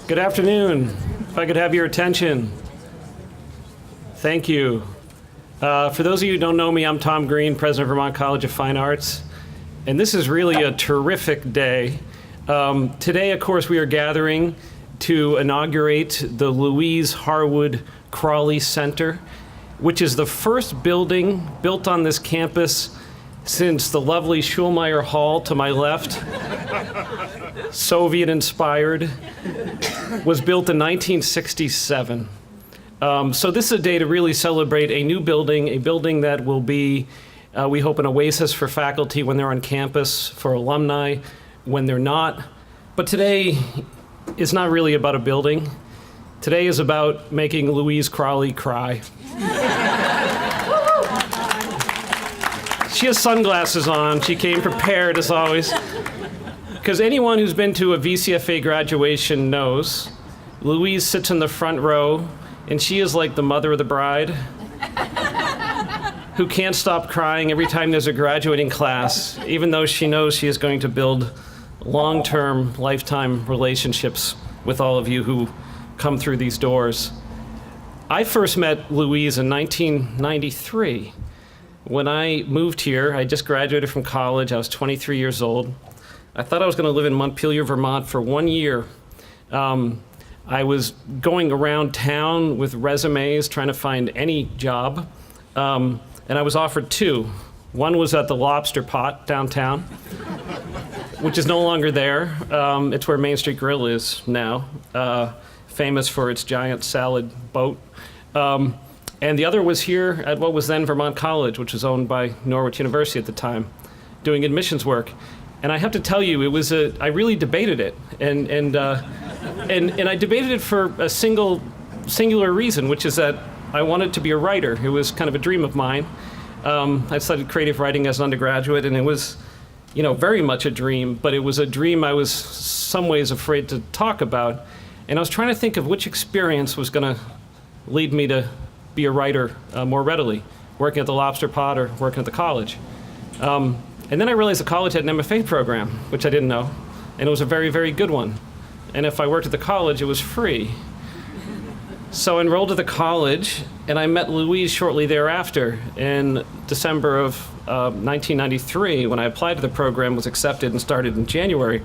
Good afternoon. If I could have your attention. Thank you. For those of you who don't know me, I'm Tom Green, president of Vermont College of Fine Arts, and this is really a terrific day. Today, of course, we are gathering to inaugurate the Louise Harwood Crowley Center, which is the first building built on this campus since the lovely Schulmeyer Hall to my left, Soviet-inspired, was built in 1967. So this is a day to really celebrate a new building, a building that will be, we hope, an oasis for faculty when they're on campus, for alumni when they're not. But today is not really about a building. Today is about making Louise Crowley cry. She has sunglasses on. She came prepared, as always. Because anyone who's been to a VCFA graduation knows Louise sits in the front row, and she is like the mother of the bride who can't stop crying every time there's a graduating class, even though she knows she is going to build long-term, lifetime relationships with all of you who come through these doors. I first met Louise in 1993. When I moved here, I just graduated from college. I was 23 years old. I thought I was going to live in Montpelier, Vermont for 1 year. I was going around town with resumes trying to find any job, and I was offered two. One was at the Lobster Pot downtown, which is no longer there. It's where Main Street Grill is now, famous for its giant salad boat. And the other was here at what was then Vermont College, which was owned by Norwich University at the time, doing admissions work. And I have to tell you, I really debated it, and I debated it for a singular reason, which is that I wanted to be a writer. It was kind of a dream of mine. I studied creative writing as an undergraduate, and it was, very much a dream. But it was a dream I was some ways afraid to talk about, and I was trying to think of which experience was going to lead me to be a writer more readily, working at the Lobster Pot or working at the college. And then I realized the college had an MFA program, which I didn't know, and it was a very, very good one. And if I worked at the college, it was free. So I enrolled at the college, and I met Louise shortly thereafter in December of 1993, when I applied to the program, was accepted, and started in January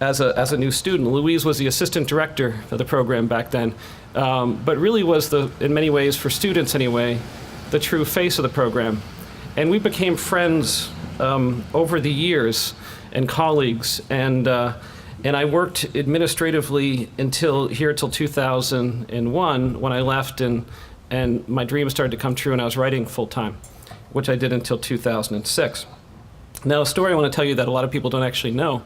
as a new student. Louise was the assistant director of the program back then, but really was, in many ways, for students anyway, the true face of the program. And we became friends over the years, and colleagues, and I worked administratively until 2001, when I left, and my dreams started to come true, and I was writing full time, which I did until 2006. Now, a story I want to tell you that a lot of people don't actually know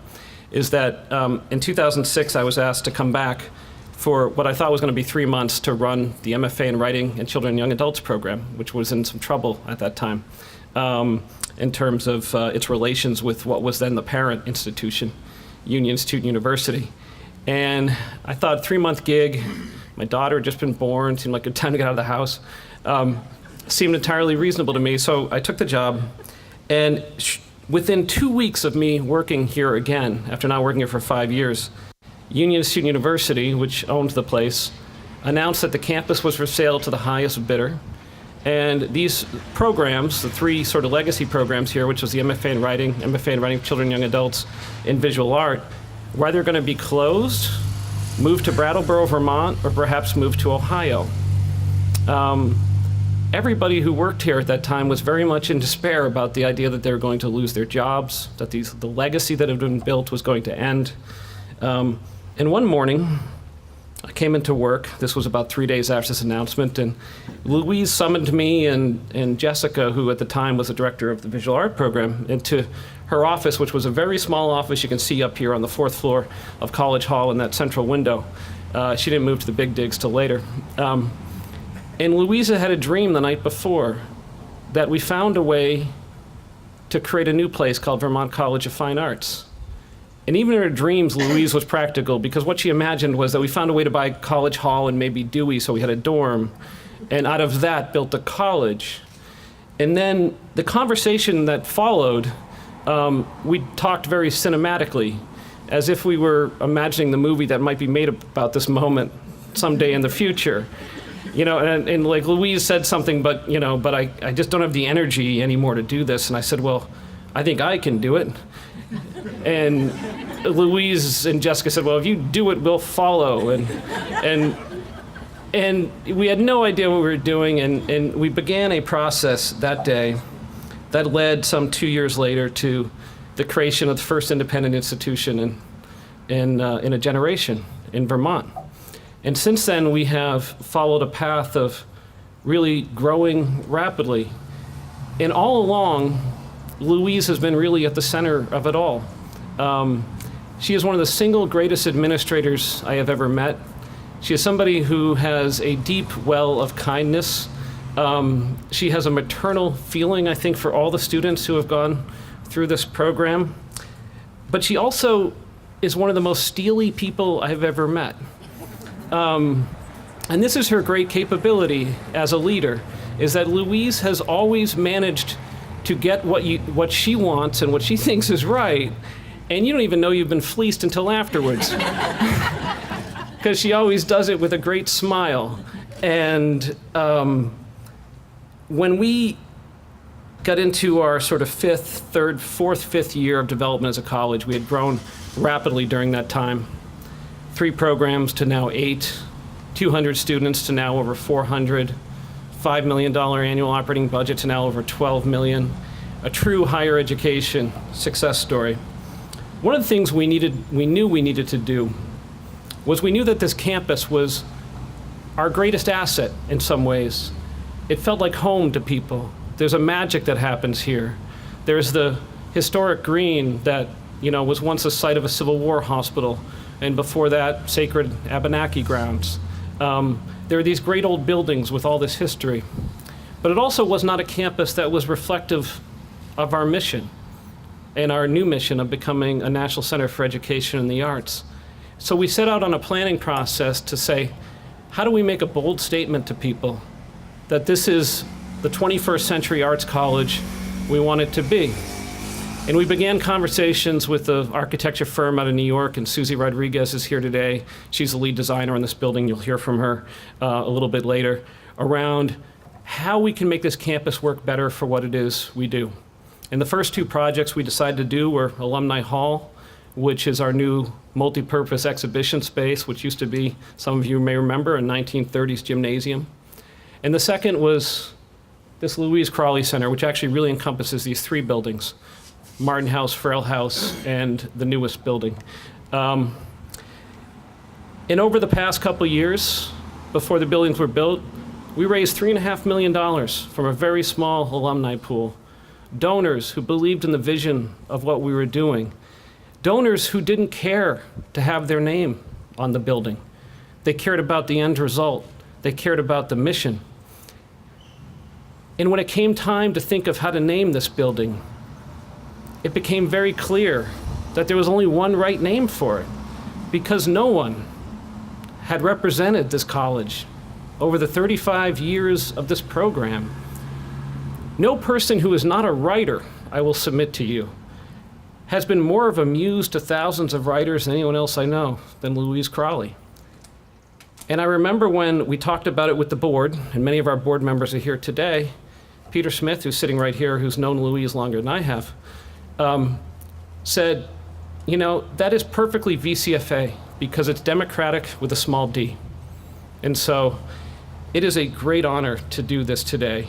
is that in 2006, I was asked to come back for what I thought was going to be 3 months to run the MFA in Writing and Children and Young Adults program, which was in some trouble at that time in terms of its relations with what was then the parent institution, Union Student University. And I thought, 3-month gig, my daughter had just been born, seemed like a good time to get out of the house, seemed entirely reasonable to me, so I took the job. And within 2 weeks of me working here again, after not working here for 5 years, Union Student University, which owned the place, announced that the campus was for sale to the highest bidder. And these programs, the three sort of legacy programs here, which was the MFA in Writing for Children and Young Adults in Visual Art, were either going to be closed, moved to Brattleboro, Vermont, or perhaps moved to Ohio. Everybody who worked here at that time was very much in despair about the idea that they were going to lose their jobs, that the legacy that had been built was going to end. And one morning, I came into work. This was about 3 days after this announcement, and Louise summoned me and Jessica, who at the time was the director of the visual art program, into her office, which was a very small office you can see up here on the 4th floor of College Hall in that central window. She didn't move to the big digs till later. And Louisa had a dream the night before that we found a way to create a new place called Vermont College of Fine Arts. And even in her dreams, Louise was practical, because what she imagined was that we found a way to buy College Hall and maybe Dewey, so we had a dorm, and out of that built a college. And then the conversation that followed, we talked very cinematically, as if we were imagining the movie that might be made about this moment someday in the future. And like Louise said something, but I just don't have the energy anymore to do this. And I said, well, I think I can do it. And Louise and Jessica said, well, if you do it, we'll follow. And we had no idea what we were doing, and we began a process that day that led some 2 years later to the creation of the first independent institution in a generation in Vermont. And since then, we have followed a path of really growing rapidly. And all along, Louise has been really at the center of it all. She is one of the single greatest administrators I have ever met. She is somebody who has a deep well of kindness. She has a maternal feeling, I think, for all the students who have gone through this program. But she also is one of the most steely people I have ever met. And this is her great capability as a leader, is that Louise has always managed to get what she wants and what she thinks is right, and you don't even know you've been fleeced until afterwards. Because she always does it with a great smile. And when we got into our sort of fourth, fifth year of development as a college, we had grown rapidly during that time. 3 programs to now 8, 200 students to now over 400, $5 million annual operating budget to now over 12 million, a true higher education success story. One of the things we knew we needed to do was we knew that this campus was our greatest asset in some ways. It felt like home to people. There's a magic that happens here. There's the historic green that was once the site of a Civil War hospital, and before that, sacred Abenaki grounds. There are these great old buildings with all this history. But it also was not a campus that was reflective of our mission and our new mission of becoming a National Center for Education and the Arts. So we set out on a planning process to say, how do we make a bold statement to people that this is the 21st century arts college we want it to be? And we began conversations with the architecture firm out of New York, and Susie Rodriguez is here today. She's the lead designer in this building. You'll hear from her a little bit later, around how we can make this campus work better for what it is we do. And the first 2 projects we decided to do were Alumni Hall, which is our new multi-purpose exhibition space, which used to be, some of you may remember, a 1930s gymnasium. And the second was this Louise Crowley Center, which actually really encompasses these 3 buildings: Martin House, Farrell House, and the newest building. And over the past couple years, before the buildings were built, we raised $3.5 million from a very small alumni pool. Donors who believed in the vision of what we were doing. Donors who didn't care to have their name on the building. They cared about the end result. They cared about the mission. And when it came time to think of how to name this building, it became very clear that there was only one right name for it, because no one had represented this college over the 35 years of this program. No person who is not a writer, I will submit to you, has been more of a muse to thousands of writers than anyone else I know than Louise Crowley. And I remember when we talked about it with the board, and many of our board members are here today. Peter Smith, who's sitting right here, who's known Louise longer than I have, said, that is perfectly VCFA because it's democratic with a small d. And so it is a great honor to do this today.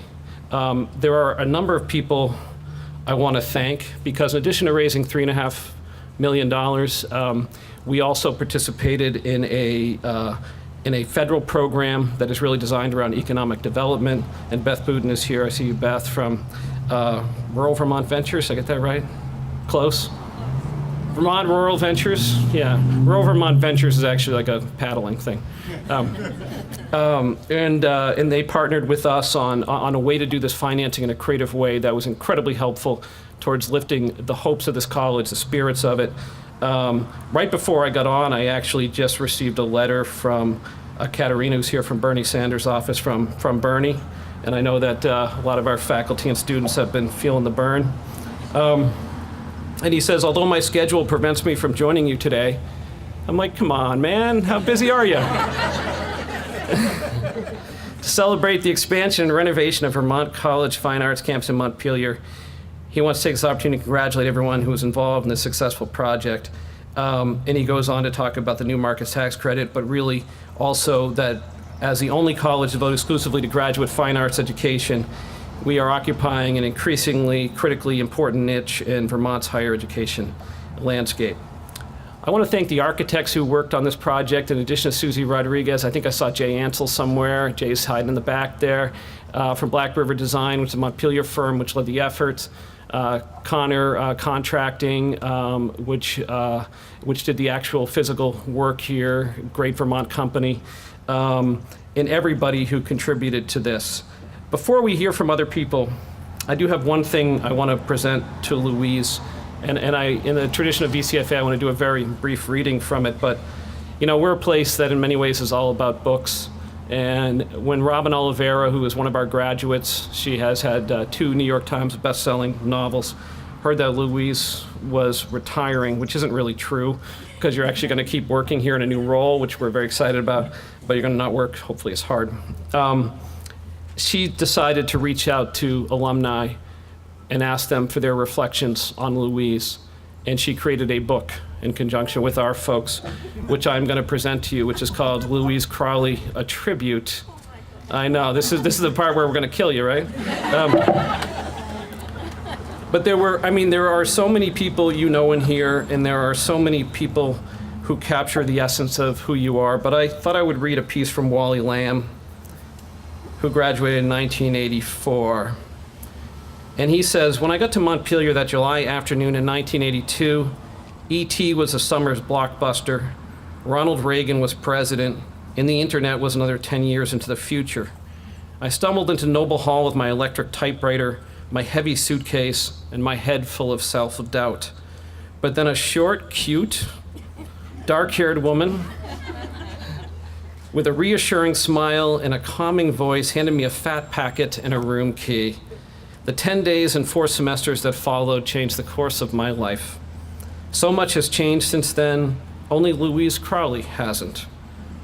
There are a number of people I want to thank, because in addition to raising $3.5 million, we also participated in a federal program that is really designed around economic development. And Beth Booten is here. I see you, Beth, from Rural Vermont Ventures. Did I get that right? Close? Vermont Rural Ventures? Yeah. Rural Vermont Ventures is actually like a paddling thing. And they partnered with us on a way to do this financing in a creative way that was incredibly helpful towards lifting the hopes of this college, the spirits of it. Right before I got on, I actually just received a letter from Katarina, who's here from Bernie Sanders' office, from Bernie. And I know that a lot of our faculty and students have been feeling the burn. And he says, although my schedule prevents me from joining you today, I'm like, come on, man, how busy are you? To celebrate the expansion and renovation of Vermont College Fine Arts Campus in Montpelier, he wants to take this opportunity to congratulate everyone who was involved in this successful project. And he goes on to talk about the new markets tax credit, but really also that as the only college devoted exclusively to graduate fine arts education, we are occupying an increasingly critically important niche in Vermont's higher education landscape. I want to thank the architects who worked on this project. In addition to Susie Rodriguez, I think I saw Jay Ansel somewhere. Jay's hiding in the back there, from Black River Design, which is a Montpelier firm which led the efforts. Connor Contracting, which did the actual physical work here, great Vermont company, and everybody who contributed to this. Before we hear from other people, I do have one thing I want to present to Louise, and in the tradition of VCFA, I want to do a very brief reading from it, but we're a place that in many ways is all about books. And when Robin Oliveira, who is one of our graduates, she has had 2 New York Times best-selling novels, heard that Louise was retiring, which isn't really true, because you're actually going to keep working here in a new role, which we're very excited about, but you're going to not work, hopefully, as hard. She decided to reach out to alumni and ask them for their reflections on Louise, and she created a book in conjunction with our folks, which I'm going to present to you, which is called Louise Crowley, A Tribute. I know, this is the part where we're going to kill you, right? But there are so many people in here, and there are so many people who capture the essence of who you are, but I thought I would read a piece from Wally Lamb, who graduated in 1984. And he says, when I got to Montpelier that July afternoon in 1982, E.T. was a summer's blockbuster, Ronald Reagan was president, and the internet was another 10 years into the future. I stumbled into Noble Hall with my electric typewriter, my heavy suitcase, and my head full of self-doubt. But then a short, cute, dark-haired woman with a reassuring smile and a calming voice handed me a fat packet and a room key. The 10 days and 4 semesters that followed changed the course of my life. So much has changed since then, only Louise Crowley hasn't.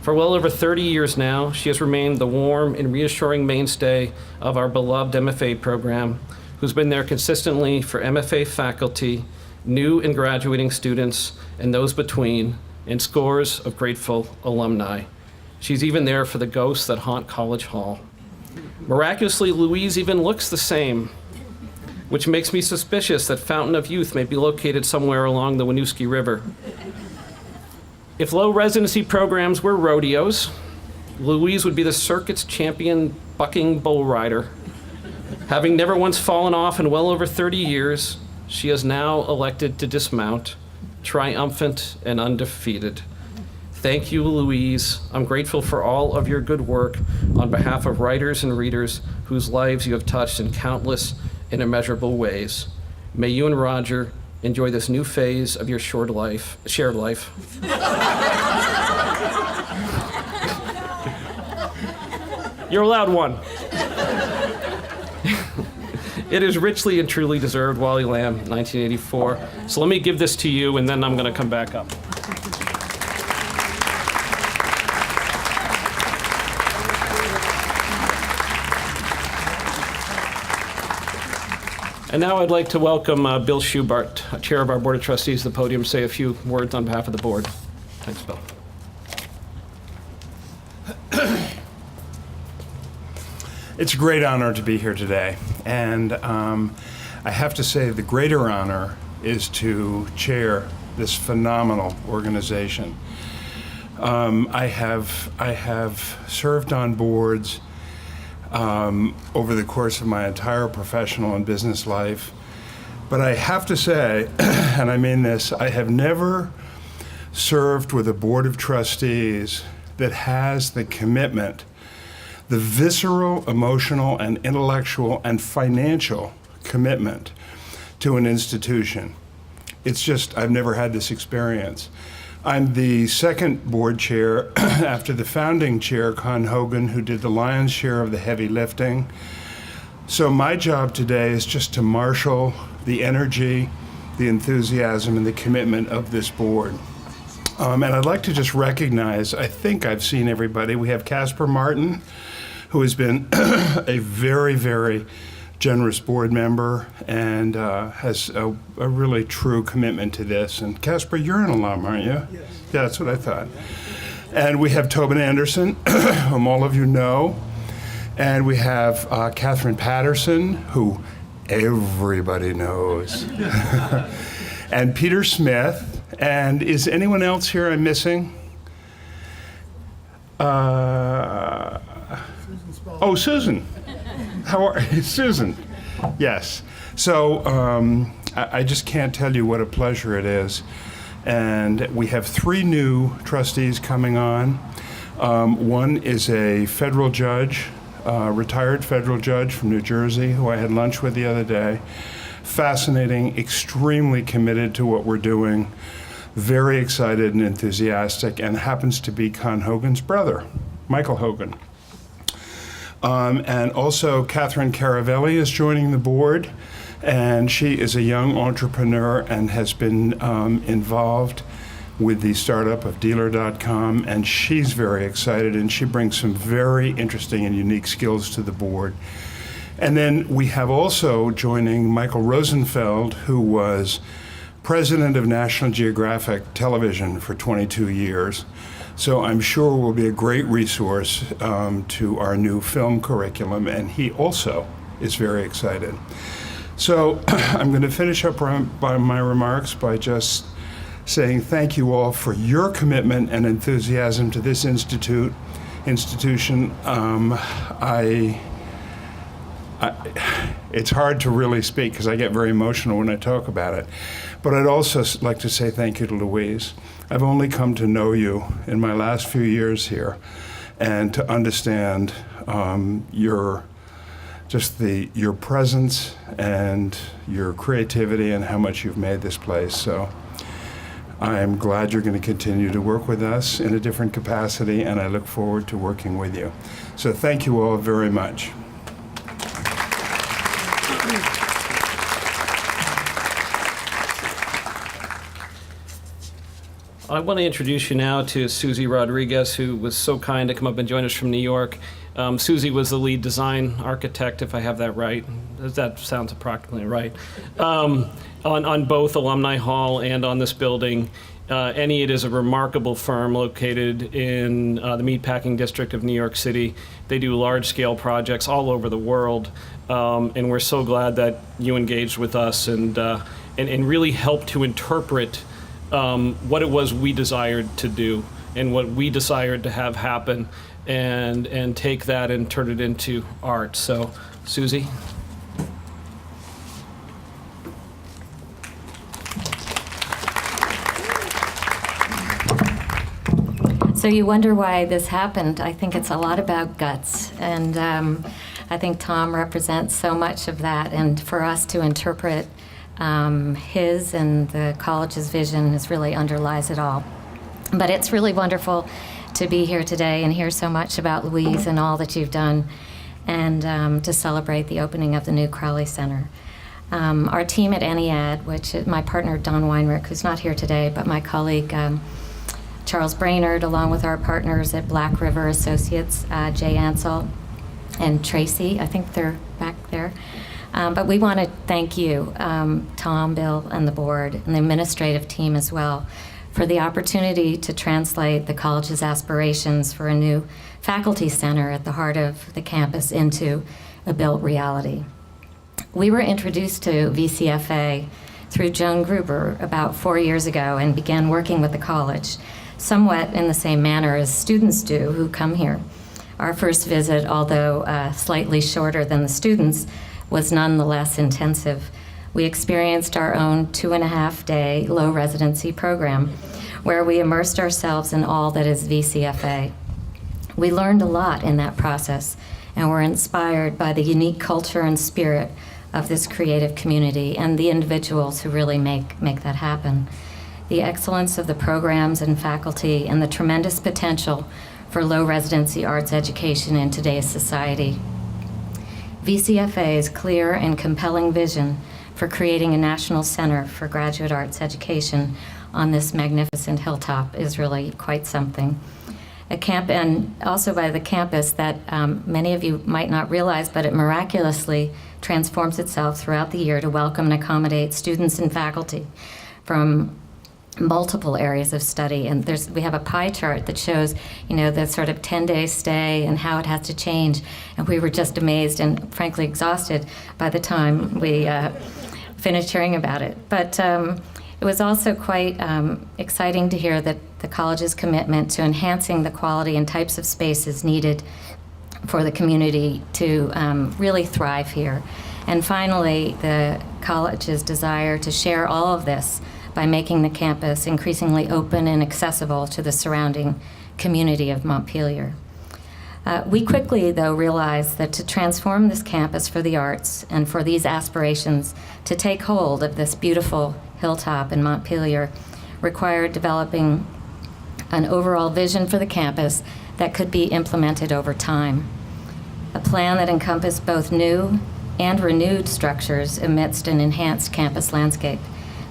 For well over 30 years now, she has remained the warm and reassuring mainstay of our beloved MFA program, who's been there consistently for MFA faculty, new and graduating students, and those between, and scores of grateful alumni. She's even there for the ghosts that haunt College Hall. Miraculously, Louise even looks the same, which makes me suspicious that Fountain of Youth may be located somewhere along the Winooski River. If low-residency programs were rodeos, Louise would be the circuit's champion bucking bull rider. Having never once fallen off in well over 30 years, she is now elected to dismount, triumphant and undefeated. Thank you, Louise. I'm grateful for all of your good work on behalf of writers and readers whose lives you have touched in countless and immeasurable ways. May you and Roger enjoy this new phase of your shared life. You're allowed one. It is richly and truly deserved, Wally Lamb, 1984. So let me give this to you, and then I'm going to come back up. And now I'd like to welcome Bill Schubart, Chair of our Board of Trustees, to the podium to say a few words on behalf of the board. Thanks, Bill. It's a great honor to be here today. And I have to say the greater honor is to chair this phenomenal organization. I have served on boards over the course of my entire professional and business life. But I have to say, and I mean this, I have never served with a board of trustees that has the commitment, the visceral, emotional, and intellectual and financial commitment to an institution. It's just, I've never had this experience. I'm the second board chair after the founding chair, Con Hogan, who did the lion's share of the heavy lifting. So my job today is just to marshal the energy the enthusiasm and the commitment of this board. And I'd like to just recognize, I think I've seen everybody. We have Casper Martin, who has been a very, very generous board member and has a really true commitment to this. And Casper, you're an alum, aren't you? Yes. Yeah, that's what I thought. And we have Tobin Anderson, whom all of you know. And we have Catherine Patterson, who everybody knows. And Peter Smith. And is anyone else here I'm missing? Oh, Susan. How are you? Susan. Yes. So I just can't tell you what a pleasure it is. And we have 3 new trustees coming on. One is a federal judge, retired federal judge from New Jersey, who I had lunch with the other day. Fascinating, extremely committed to what we're doing, very excited and enthusiastic, and happens to be Con Hogan's brother, Michael Hogan. And also Catherine Caravelli is joining the board, and she is a young entrepreneur and has been involved with the startup of Dealer.com, and she's very excited, and she brings some very interesting and unique skills to the board. And then we have also joining Michael Rosenfeld, who was president of National Geographic Television for 22 years. So I'm sure will be a great resource to our new film curriculum, and he also is very excited. So I'm going to finish up by my remarks by just saying thank you all for your commitment and enthusiasm to this institution. It's hard to really speak because I get very emotional when I talk about it. But I'd also like to say thank you to Louise. I've only come to know you in my last few years here, and to understand your presence and your creativity and how much you've made this place. So I'm glad you're going to continue to work with us in a different capacity, and I look forward to working with you. So thank you all very much. I want to introduce you now to Susie Rodriguez, who was so kind to come up and join us from New York. Susie was the lead design architect, if I have that right. That sounds approximately right. On both Alumni Hall and on this building. Enniet is a remarkable firm located in the meatpacking district of New York City. They do large-scale projects all over the world, and we're so glad that you engaged with us and really helped to interpret what it was we desired to do and what we desired to have happen, and take that and turn it into art. So, Susie. So you wonder why this happened. I think it's a lot about guts, and I think Tom represents so much of that, and for us to interpret his and the college's vision is really underlies it all. But it's really wonderful to be here today and hear so much about Louise and all that you've done, and to celebrate the opening of the new Crowley Center. Our team at Enniet, which is my partner Don Weinrich, who's not here today, but my colleague Charles Brainerd, along with our partners at Black River Associates, Jay Ansell and Tracy, I think they're back there. But we want to thank you, Tom, Bill, and the board, and the administrative team as well, for the opportunity to translate the college's aspirations for a new faculty center at the heart of the campus into a built reality. We were introduced to VCFA through Joan Gruber about 4 years ago and began working with the college, somewhat in the same manner as students do who come here. Our first visit, although slightly shorter than the students, was nonetheless intensive. We experienced our own 2.5-day low-residency program where we immersed ourselves in all that is VCFA. We learned a lot in that process and were inspired by the unique culture and spirit of this creative community and the individuals who really make that happen. The excellence of the programs and faculty and the tremendous potential for low-residency arts education in today's society. VCFA's clear and compelling vision for creating a national center for graduate arts education on this magnificent hilltop is really quite something. And also by the campus that many of you might not realize, but it miraculously transforms itself throughout the year to welcome and accommodate students and faculty from multiple areas of study. And we have a pie chart that shows, the sort of 10-day stay and how it has to change. And we were just amazed and frankly exhausted by the time we finished hearing about it. But it was also quite exciting to hear that the college's commitment to enhancing the quality and types of spaces needed for the community to really thrive here. And finally, the college's desire to share all of this by making the campus increasingly open and accessible to the surrounding community of Montpelier. We quickly, though, realized that to transform this campus for the arts and for these aspirations to take hold of this beautiful hilltop in Montpelier required developing an overall vision for the campus that could be implemented over time. A plan that encompassed both new and renewed structures amidst an enhanced campus landscape,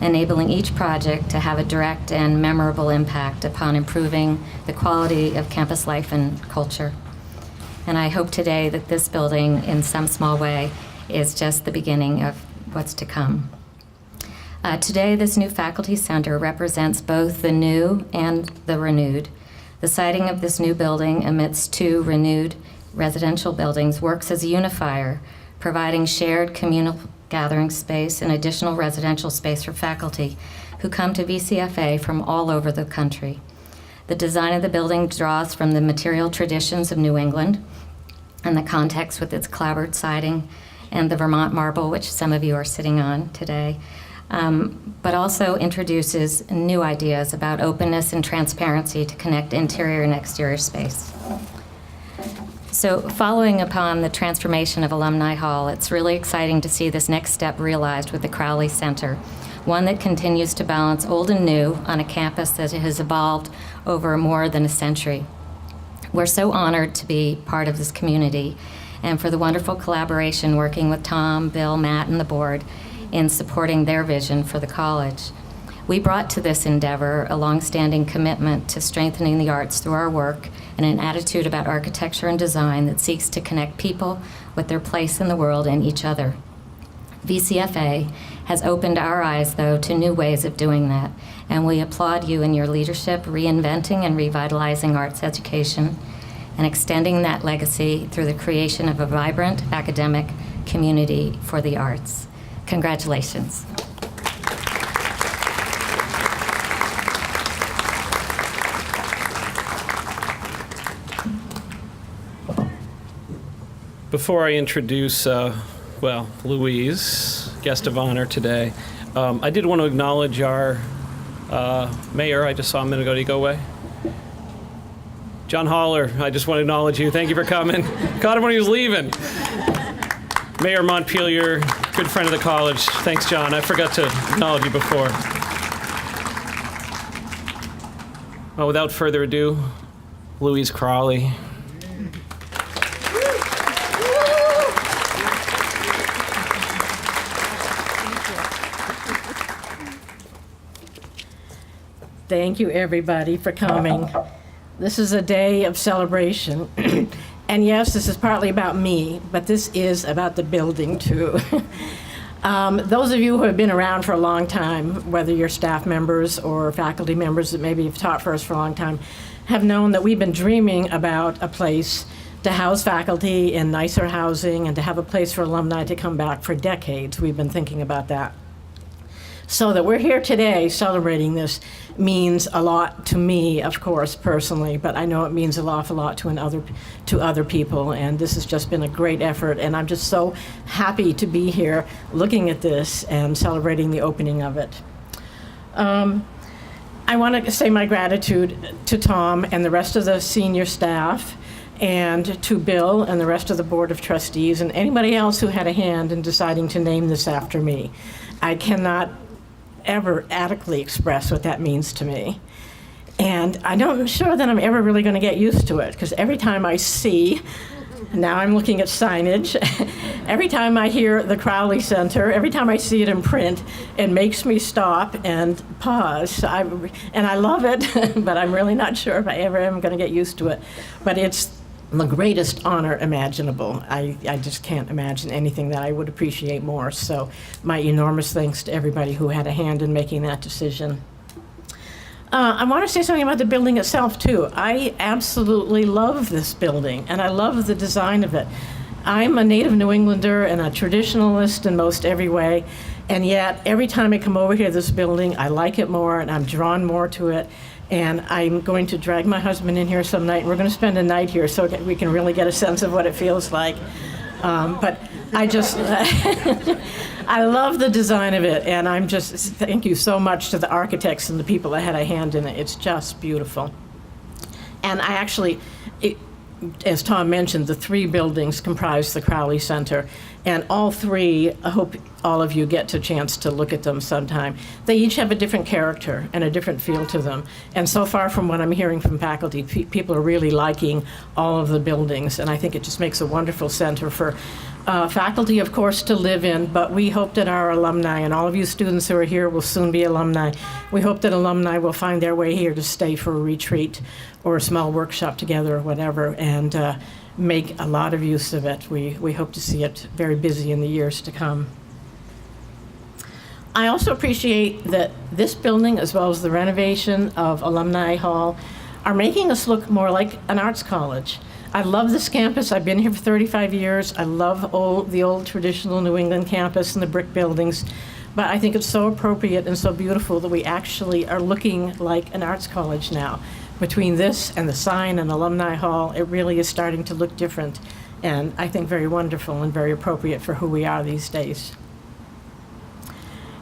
enabling each project to have a direct and memorable impact upon improving the quality of campus life and culture. And I hope today that this building, in some small way, is just the beginning of what's to come. Today, this new faculty center represents both the new and the renewed. The siting of this new building amidst two renewed residential buildings works as a unifier, providing shared communal gathering space and additional residential space for faculty who come to VCFA from all over the country. The design of the building draws from the material traditions of New England and the context with its clapboard siding and the Vermont marble, which some of you are sitting on today, but also introduces new ideas about openness and transparency to connect interior and exterior space. So following upon the transformation of Alumni Hall, it's really exciting to see this next step realized with the Crowley Center, one that continues to balance old and new on a campus that has evolved over more than a century. We're so honored to be part of this community and for the wonderful collaboration working with Tom, Bill, Matt, and the board in supporting their vision for the college. We brought to this endeavor a longstanding commitment to strengthening the arts through our work and an attitude about architecture and design that seeks to connect people with their place in the world and each other. VCFA has opened our eyes, though, to new ways of doing that, and we applaud you in your leadership, reinventing and revitalizing arts education and extending that legacy through the creation of a vibrant academic community for the arts. Congratulations. Before I introduce, Louise, guest of honor today, I did want to acknowledge our mayor. I just saw him a minute ago. Did he go away? John Haller, I just want to acknowledge you. Thank you for coming. Caught him when he was leaving. Mayor Montpelier, good friend of the college. Thanks, John. I forgot to acknowledge you before. Well, without further ado, Louise Crowley. Thank you, everybody, for coming. This is a day of celebration. And yes, this is partly about me, but this is about the building, too. Those of you who have been around for a long time, whether you're staff members or faculty members that maybe have taught for us for a long time, have known that we've been dreaming about a place to house faculty in nicer housing and to have a place for alumni to come back for decades. We've been thinking about that. So that we're here today celebrating this means a lot to me, of course, personally, but I know it means an awful lot to other people, and this has just been a great effort, and I'm just so happy to be here looking at this and celebrating the opening of it. I want to say my gratitude to Tom and the rest of the senior staff, and to Bill and the rest of the Board of Trustees, and anybody else who had a hand in deciding to name this after me. I cannot ever adequately express what that means to me. And I'm not sure that I'm ever really going to get used to it, because every time I see Now I'm looking at signage. Every time I hear the Crowley Center, every time I see it in print, it makes me stop and pause. And I love it, but I'm really not sure if I ever am going to get used to it. But it's the greatest honor imaginable. I just can't imagine anything that I would appreciate more. So my enormous thanks to everybody who had a hand in making that decision. I want to say something about the building itself, too. I absolutely love this building, and I love the design of it. I'm a native New Englander and a traditionalist in most every way, and yet every time I come over here to this building, I like it more, and I'm drawn more to it. And I'm going to drag my husband in here some night, and we're going to spend a night here so we can really get a sense of what it feels like. But I just, I love the design of it, and I'm just, thank you so much to the architects and the people that had a hand in it. It's just beautiful. And I actually, as Tom mentioned, the 3 buildings comprise the Crowley Center, and all 3, I hope all of you get a chance to look at them sometime. They each have a different character and a different feel to them, and so far from what I'm hearing from faculty, people are really liking all of the buildings, and I think it just makes a wonderful center for faculty, of course, to live in, but we hope that our alumni, and all of you students who are here will soon be alumni, we hope that alumni will find their way here to stay for a retreat or a small workshop together or whatever, and make a lot of use of it. We hope to see it very busy in the years to come. I also appreciate that this building, as well as the renovation of Alumni Hall, are making us look more like an arts college. I love this campus. I've been here for 35 years. I love the old traditional New England campus and the brick buildings. But I think it's so appropriate and so beautiful that we actually are looking like an arts college now. Between this and the sign and Alumni Hall, it really is starting to look different. And I think very wonderful and very appropriate for who we are these days.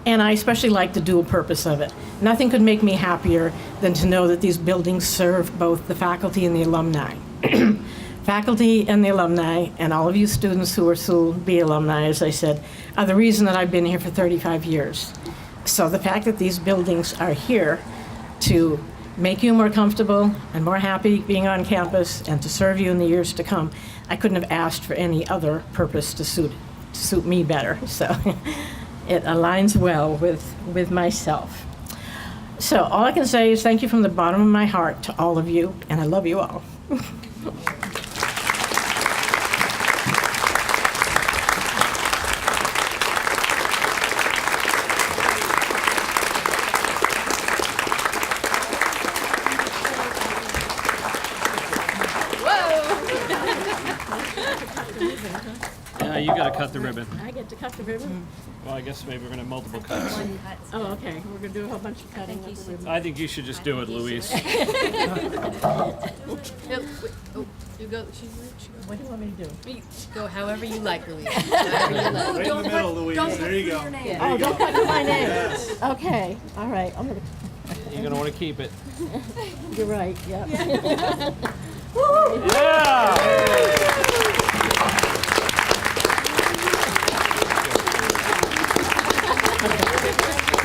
And I especially like the dual purpose of it. Nothing could make me happier than to know that these buildings serve both the faculty and the alumni. Faculty and the alumni, and all of you students who will soon be alumni, as I said, are the reason that I've been here for 35 years. So the fact that these buildings are here to make you more comfortable and more happy being on campus and to serve you in the years to come, I couldn't have asked for any other purpose to suit me better. So it aligns well with myself. So all I can say is thank you from the bottom of my heart to all of you, and I love you all. You got to cut the ribbon. I get to cut the ribbon? Well, I guess maybe we're going to have multiple cuts. Oh, okay. We're going to do a whole bunch of cutting with the ribbon. I think you should just do it, Louise. You go. What do you want me to do? Go however you like, Louise. However you like. Right in the middle, Louise. There you go. Oh, don't cut my name. Okay. All right. I'm gonna. You're going to want to keep it. You're right. Yeah. Yeah!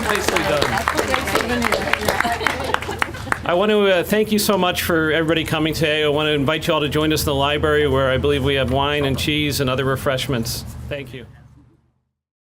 Nicely done. I want to thank you so much for everybody coming today. I want to invite you all to join us in the library where I believe we have wine and cheese and other refreshments. Thank you.